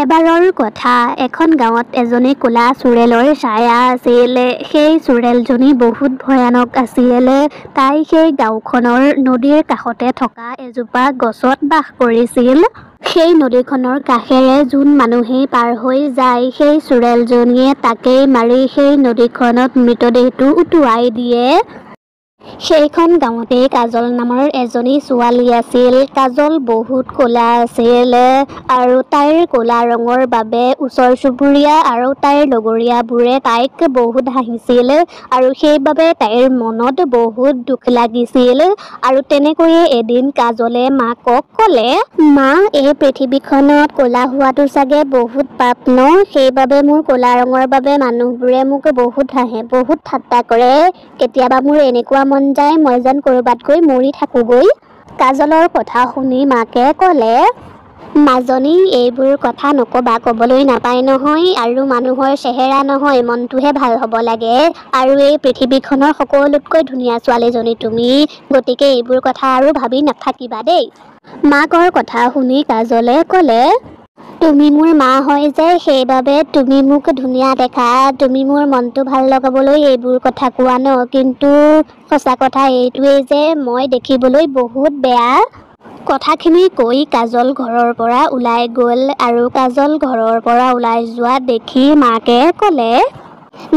এবাৰৰ কথা, এখন গাঁৱত এজনী ক'লা চোৰেলৰ ছায়া আছিল। সেই চোৰেলজনী বহুত ভয়ানক আছিল। তাই সেই গাঁওখনৰ নদীৰ কাষতে থকা এজোপা গছত বাস কৰিছিল। সেই নদীখনৰ কাষেৰে যোন মানুহেই পাৰ হৈ যায়, সেই চোৰেলজনীয়ে তাকেই মাৰি সেই নদীখনত মৃতদেহটো উটুৱাই দিয়ে। সেইখন গাঁৱতেই কাজল নামৰ এজনী ছোৱালী আছিল। কাজল বহুত ক'লা আছিল আৰু তাইৰ ক'লা ৰঙৰ বাবে ওচৰ চুবুৰীয়া আৰু তাইৰ লগৰীয়াবোৰে তাইক বহুত হাঁহিছিল আৰু সেইবাবে তাইৰ মনত বহুত দুখ লাগিছিল। আৰু তেনেকৈয়ে এদিন কাজলে মাকক ক'লে, মা, এই পৃথিৱীখনত ক'লা হোৱাটো চাগে বহুত পাপ ন? সেইবাবে মোৰ ক'লা ৰঙৰ বাবে মানুহবোৰে মোক বহুত হাঁহে, বহুত ঠাট্টা কৰে। কেতিয়াবা মোৰ এনেকুৱা মন যায় মই যেন ক'ৰবাত গৈ মৰি থাকোগৈ। কাজলৰ কথা শুনি মাকে ক'লে, মাজনী, এইবোৰ কথা নক'বা, ক'বলৈ নাপায় নহয়। আৰু মানুহৰ চেহেৰা নহয়, মনটোহে ভাল হ'ব লাগে। আৰু এই পৃথিৱীখনৰ সকলোতকৈ ধুনীয়া ছোৱালীজনী তুমি, গতিকে এইবোৰ কথা আৰু ভাবি নাথাকিবা দেই। মাকৰ কথা শুনি কাজলে ক'লে, তুমি মোৰ মা হয় যে, সেইবাবে তুমি মোক ধুনীয়া দেখা, তুমি মোৰ মনটো ভাল লগাবলৈ এইবোৰ কথা কোৱা ন? কিন্তু সঁচা কথা এইটোৱেই যে মই দেখিবলৈ বহুত বেয়া। কথাখিনি কৈ কাজল ঘৰৰ পৰা ওলাই গ'ল আৰু কাজল ঘৰৰ পৰা ওলাই যোৱা দেখি মাকে ক'লে,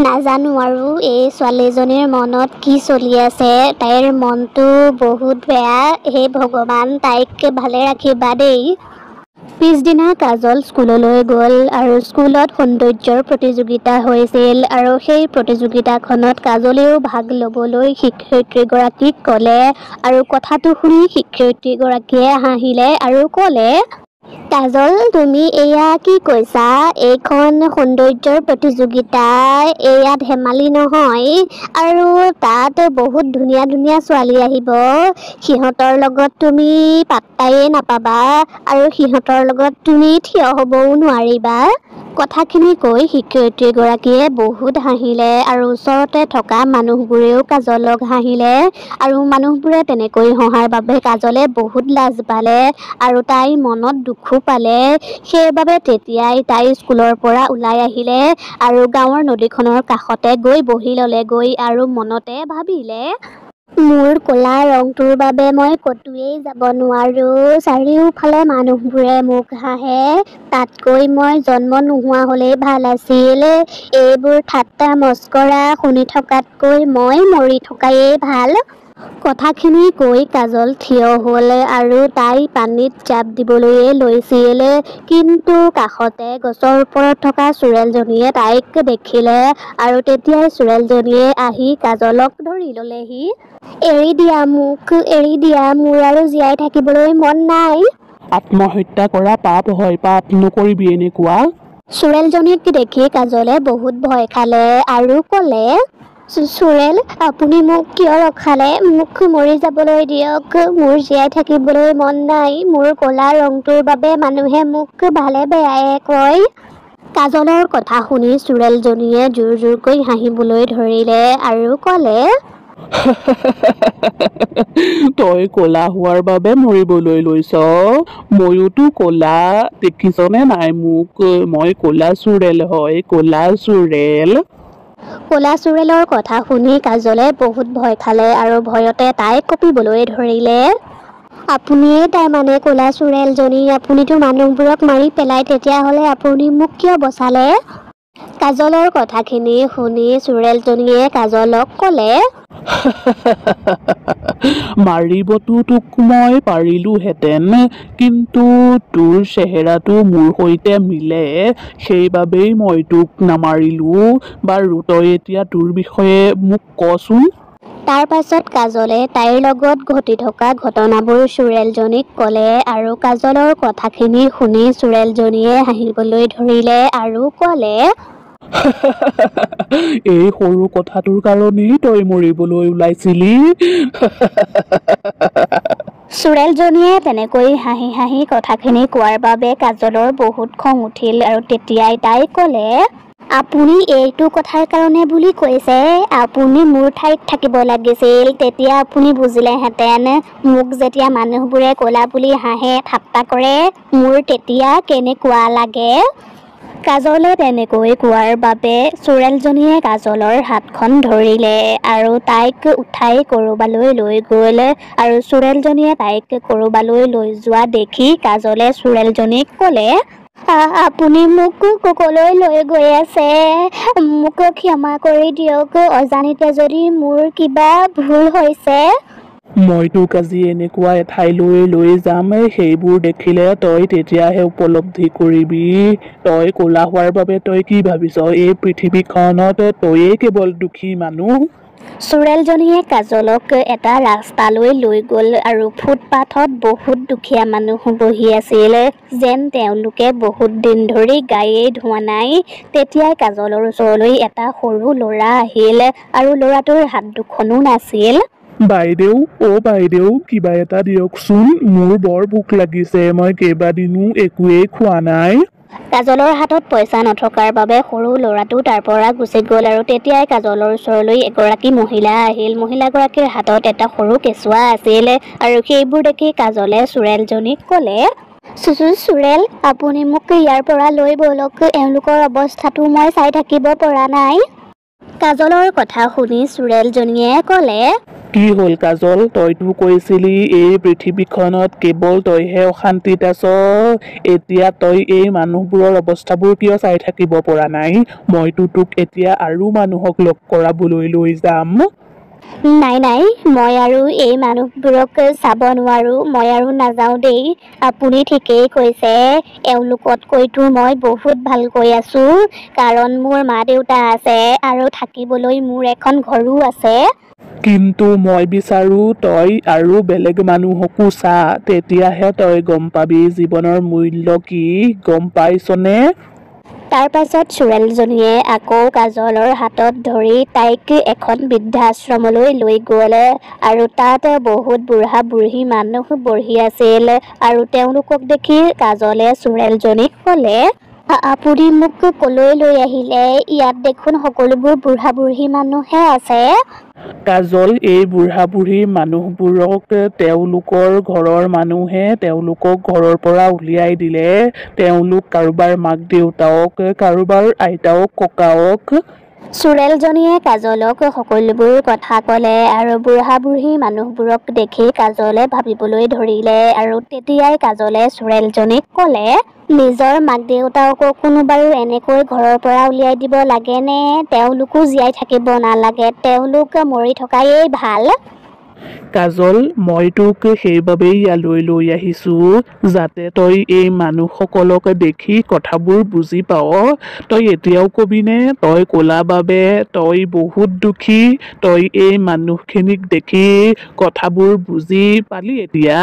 নাজানো আৰু এই ছোৱালীজনীৰ মনত কি চলি আছে। তাইৰ মনটো বহুত বেয়া। হে ভগৱান, তাইক ভালে ৰাখিবা দেই। পিছদিনা কাজল স্কুললৈ গ'ল আৰু স্কুলত সৌন্দৰ্যৰ প্ৰতিযোগিতা হৈছিল আৰু সেই প্ৰতিযোগিতাখনত কাজলেও ভাগ ল'বলৈ শিক্ষয়িত্ৰীগৰাকীক ক'লে আৰু কথাটো শুনি শিক্ষয়িত্ৰীগৰাকীয়ে হাঁহিলে আৰু ক'লে, কাজল, তুমি এয়া কি কৈছা? এইখন সৌন্দৰ্যৰ প্ৰতিযোগিতা, এয়া ধেমালি নহয়। আৰু তাত বহুত ধুনীয়া ধুনীয়া ছোৱালী আহিব। সিহঁতৰ লগত তুমি পাত্তায়ে নাপাবা আৰু সিহঁতৰ লগত তুমি থিয় হ'বও নোৱাৰিবা। কথাখিনি কৈ শিক্ষয়িত্ৰীগৰাকীয়ে বহুত হাঁহিলে আৰু ওচৰতে থকা মানুহবোৰেও কাজলক হাঁহিলে আৰু মানুহবোৰে তেনেকৈ হহাৰ বাবে কাজলে বহুত লাজ পালে আৰু তাই মনত দুখো পালে। সেইবাবে তেতিয়াই তাই স্কুলৰ পৰা ওলাই আহিলে আৰু গাঁৱৰ নদীখনৰ কাষতে গৈ বহি ল'লেগৈ আৰু মনতে ভাবিলে, মোৰ ক'লা ৰংটোৰ বাবে মই ক'তোৱেই যাব নোৱাৰো। চাৰিওফালে মানুহবোৰে মোক হাঁহে। তাতকৈ মই জন্ম নোহোৱা হ'লেই ভাল আছিল। এইবোৰ ঠাট্টা মস্কৰা শুনি থকাতকৈ মই মৰি থকায়ে ভাল। কথাখিনি কৈ কাজল থিয় হ'ল আৰু তাই পানীত জাপ দিবলৈয়ে লৈছিল। কিন্তু কাষতে গছৰ ওপৰত থকা চোৰেলজনীয়ে তাইক দেখিলে আৰু তেতিয়াই চোৰেলজনীয়ে আহি কাজলক ধৰি ল'লেহি। এৰি দিয়া মোক, এৰি দিয়া, মোৰ আৰু জীয়াই থাকিবলৈ মন নাই। আত্মহত্যা কৰা পাপ হয়, পাপ নকৰিবি এনেকুৱা। চোৰেলজনীক দেখি কাজলে বহুত ভয় খালে আৰু ক'লে, চোৰেল, আপুনি মোক কিয় ৰখালে? মোক মৰি যাবলৈ দিয়ক, মোৰ জীয়াই থাকিবলৈ মন নাই। মোৰ ক'লা ৰংটোৰ বাবে মানুহে মোক ভালে বেয়ায়ে কয়। কাজলৰ কথা শুনি চোৰেলজনীয়ে জোৰ জোৰকৈ হাঁহিবলৈ ধৰিলে আৰু ক'লে, তই ক'লা হোৱাৰ বাবে মৰিবলৈ লৈছ? ময়োতো ক'লা, দেখিছনে নাই মোক? মই ক'লা চোৰেল হয়, ক'লা চোৰেল। ক'লা চোৰেলৰ কথা শুনি কাজলে বহুত ভয় খালে আৰু ভয়তে তাই কঁপিবলৈ ধৰিলে। আপুনিয়ে তাৰমানে ক'লা চোৰেলজনী? আপুনিতো মানুহবোৰক মাৰি পেলাই, তেতিয়াহ'লে আপুনি মোক কিয় বচালে? কাজলৰ কথাখিনি শুনি চোৰেলজনীয়ে কাজলক ক'লে, মাৰিবতো তোক মই পাৰিলোহেঁতেন, কিন্তু তোৰ চেহেৰাটো মোৰ সৈতে মিলে, সেইবাবেই মই তোক নামাৰিলো। বাৰু তই এতিয়া তোৰ বিষয়ে মোক কচোন। তাৰ পাছত কাজলে তাইৰ লগত ঘটি থকা ঘটনাবোৰ চোৰেলজনীক ক'লে আৰু কাজলৰ কথাখিনি শুনি চোৰেলজনীয়ে হাঁহিবলৈ ধৰিলে আৰু ক'লে, এই সৰু কথাটোৰ কাৰণেই তই মৰিবলৈ ওলাইছিলি? চোৰেলজনীয়ে তেনেকৈ হাঁহি হাঁহি কথাখিনি কোৱাৰ বাবে কাজলৰ বহুত খং উঠিল আৰু তেতিয়াই তাই ক'লে, আপুনি এইটো কথাৰ কাৰণে বুলি কৈছে আপুনি মোৰ ঠাইত থাকিব লাগিছিল তেতিয়া আপুনি বুজিলেহেঁতেন মোক যেতিয়া মানুহবোৰে ক'লা বুলি হাঁহে ঠাট্টা কৰে মোৰ তেতিয়া কেনেকুৱা লাগে কাজলে তেনেকৈ কোৱাৰ বাবে চোৰেলজনীয়ে কাজলৰ হাতখন ধৰিলে আৰু তাইক উঠাই ক'ৰবালৈ লৈ গ'ল আৰু চোৰেলজনীয়ে তাইক ক'ৰবালৈ লৈ যোৱা দেখি কাজলে চোৰেলজনীক ক'লে আপুনি মোক ক'লৈ লৈ গৈ আছে মোক ক্ষমা কৰি দিয়ক অজানিতে যদি মোৰ কিবা ভুল হৈছে মই তোক আজি এনেকুৱা এঠাইলৈ লৈ যাম সেইবোৰ দেখিলে তই তেতিয়াহে উপলব্ধি কৰিবি তই ক'লা হোৱাৰ বাবে তই কি ভাবিছ এই পৃথিৱীখনত তয়েই কেৱল দুখী মানুহ চোৰেলজনীয়ে কাজলক এটা ৰাস্তালৈ লৈ গ'ল আৰু ফুটপাথত বহুত দুখীয়া মানুহ বহি আছিল যেন তেওঁলোকে বহুত দিন ধৰি গায়েই ধোৱা নাই তেতিয়াই কাজলৰ ওচৰলৈ এটা সৰু ল'ৰা আহিল আৰু ল'ৰাটোৰ হাত দুখনো নাছিল বাইদেউ বাইদেউ কিবা এটা দিয়কচোন মোৰ বৰ ভোক লাগিছে মই কেইবাদিনো একোৱেই খোৱা নাই কাজলৰ হাতত পইচা নথকাৰ বাবে সৰু ল'ৰাটো তাৰ পৰা গুচি গ'ল আৰু তেতিয়াই কাজলৰ ওচৰলৈ এগৰাকী মহিলা আহিল মহিলাগৰাকীৰ হাতত এটা সৰু কেঁচুৱা আছিল আৰু সেইবোৰ দেখি কাজলে চোৰেলজনীক ক'লে চোৰেল আপুনি মোক ইয়াৰ পৰা লৈ ব'লক এওঁলোকৰ অৱস্থাটো মই চাই থাকিব পৰা নাই কাজলৰ কথা শুনি চোৰেলজনীয়ে ক'লে কি হ'ল কাজল তইতো কৈছিলি এই পৃথিৱীখনত কেৱল তইহে অশান্তিত আছ এতিয়া তই এই মানুহবোৰৰ অৱস্থাবোৰ কিয় চাই থাকিব পৰা নাই মইতো তোক এতিয়া আৰু মানুহক লগ কৰাবলৈ লৈ যাম নাই মই আৰু এই মানুহবোৰক চাব নোৱাৰো মই আৰু নাযাওঁ দেই আপুনি ঠিকেই কৈছে এওঁলোকতকৈতো মই বহুত ভালকৈ আছো কাৰণ মোৰ মা দেউতা আছে আৰু থাকিবলৈ মোৰ এখন ঘৰো আছে কিন্তু মই বিচাৰো তই আৰু বেলেগ মানুহকো চা তেতিয়াহে তই গম পাবি জীৱনৰ মূল্য কি গম পাইছনে তাৰ পাছত চোৰেলজনীয়ে আকৌ কাজলৰ হাতত ধৰি তাইক এখন বৃদ্ধাশ্ৰমলৈ লৈ গ'ল আৰু তাত বহুত বুঢ়া বুঢ়ী মানুহ বহি আছিল আৰু তেওঁলোকক দেখি কাজলে চোৰেলজনীক ক'লে আপুনি মোক ক'লৈ লৈ আহিলে ইয়াত দেখোন সকলোবোৰ বুঢ়া বুঢ়ী মানুহে আছে কাজল এই বুঢ়া বুঢ়ী মানুহবোৰক তেওঁলোকৰ ঘৰৰ মানুহে তেওঁলোকক ঘৰৰ পৰা উলিয়াই দিলে তেওঁলোক কাৰোবাৰ মাক দেউতাক কাৰোবাৰ আইতাক ককাওক চোৰেলজনীয়ে কাজলক সকলোবোৰ কথা ক'লে আৰু বুঢ়া বুঢ়ী মানুহবোৰক দেখি কাজলে ভাবিবলৈ ধৰিলে আৰু তেতিয়াই কাজলে চোৰেলজনীক ক'লে নিজৰ মাক দেউতাককনো বাৰু এনেকৈ ঘৰৰ পৰা উলিয়াই দিব লাগেনে তেওঁলোকো জীয়াই থাকিব নালাগে তেওঁলোক মৰি থকায়েই ভাল কাজল মই তোক সেইবাবেই ইয়ালৈ লৈ আহিছো যাতে তই এই মানুহসকলক দেখি কথাবোৰ বুজি পাৱ তই এতিয়াও কবিনে তই ক'লা বাবে তই বহুত দুখী তই এই মানুহখিনিক দেখি কথাবোৰ বুজি পালি এতিয়া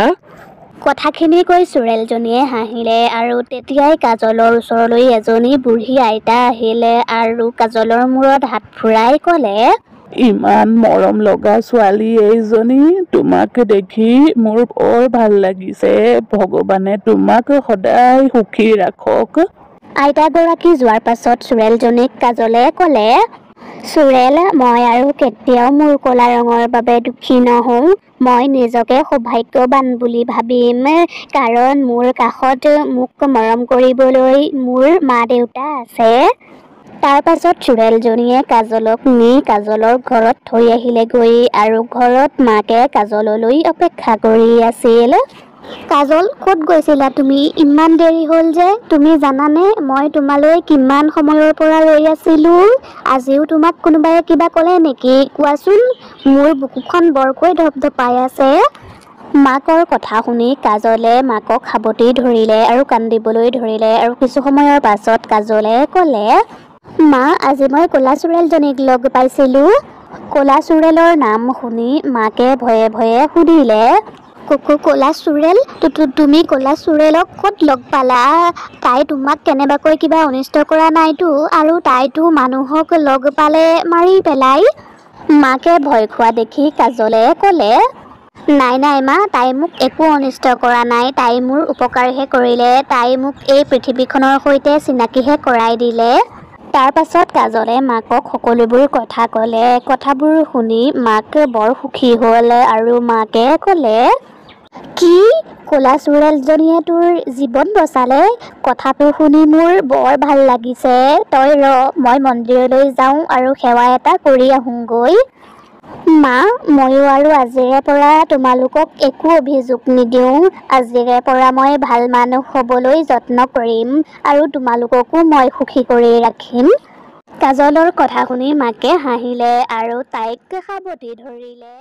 কথাখিনি কৈ চোৰেলজনীয়ে হাঁহিলে আৰু তেতিয়াই কাজলৰ ওচৰলৈ এজনী বুঢ়ী আইতা আহিলে আৰু কাজলৰ মূৰত হাত ফুৰাই ক'লে ইমান মৰম লগা ছোৱালী এইজনী তোমাক দেখি মোৰ বৰ ভাল লাগিছে ভগৱানে তোমাক সদায় সুখী ৰাখক আইতাগৰাকী যোৱাৰ পাছত চোৰেলজনীক কাজলে ক'লে চোৰেল মই আৰু কেতিয়াও মোৰ ক'লা ৰঙৰ বাবে দুখী নহওঁ মই নিজকে সৌভাগ্যৱান বুলি ভাবিম কাৰণ মোৰ কাষত মোক মৰম কৰিবলৈ মোৰ মা দেউতা আছে তাৰ পাছত চোৰেলজনীয়ে কাজলক নি কাজলৰ ঘৰত থৈ আহিলেগৈ আৰু ঘৰত মাকে কাজললৈ অপেক্ষা কৰি আছিল কাজল ক'ত গৈছিলা তুমি ইমান দেৰি হ'ল যে তুমি জানানে মই তোমালৈ কিমান সময়ৰ পৰা ৰৈ আছিলো আজিও তোমাক কোনোবাই কিবা ক'লে নেকি কোৱাচোন মোৰ বুকুখন বৰকৈ ধপধপাই আছে মাকৰ কথা শুনি কাজলে মাকক সাবটি ধৰিলে আৰু কান্দিবলৈ ধৰিলে আৰু কিছু সময়ৰ পাছত কাজলে ক'লে মা আজি মই ক'লা চোৰেলজনীক লগ পাইছিলো ক'লা চোৰেলৰ নাম শুনি মাকে ভয়ে ভয়ে সুধিলে ক'লা চোৰেল তুমি ক'লা চোৰেলক ক'ত লগ পালা তাই তোমাক কেনেবাকৈ কিবা অনিষ্ট কৰা নাইতো আৰু তাইতো মানুহক লগ পালে মাৰি পেলাই মাকে ভয় খোৱা দেখি কাজলে ক'লে নাই মা তাই মোক একো অনিষ্ট কৰা নাই তাই মোৰ উপকাৰহে কৰিলে তাই মোক এই পৃথিৱীখনৰ সৈতে চিনাকিহে কৰাই দিলে তাৰ পাছত কাজলে মাকক সকলোবোৰ কথা ক'লে। কথাবোৰ শুনি মাক বৰ সুখী হ'ল আৰু মাকে ক'লে, কি ক'লা চোৰেলজনীয়ে তোৰ জীৱন বচালে? কথাটো শুনি মোৰ বৰ ভাল লাগিছে। তই ৰ, মই মন্দিৰলৈ যাওঁ আৰু সেৱা এটা কৰি আহোঁগৈ। মা, ময়ো আৰু আজিৰে পৰা তোমালোকক একো অভিযোগ নিদিওঁ। আজিৰে পৰা মই ভাল মানুহ হ'বলৈ যত্ন কৰিম আৰু তোমালোককো মই সুখী কৰি ৰাখিম। কাজলৰ কথা শুনি মাকে হাঁহিলে আৰু তাইক সাবটি ধৰিলে।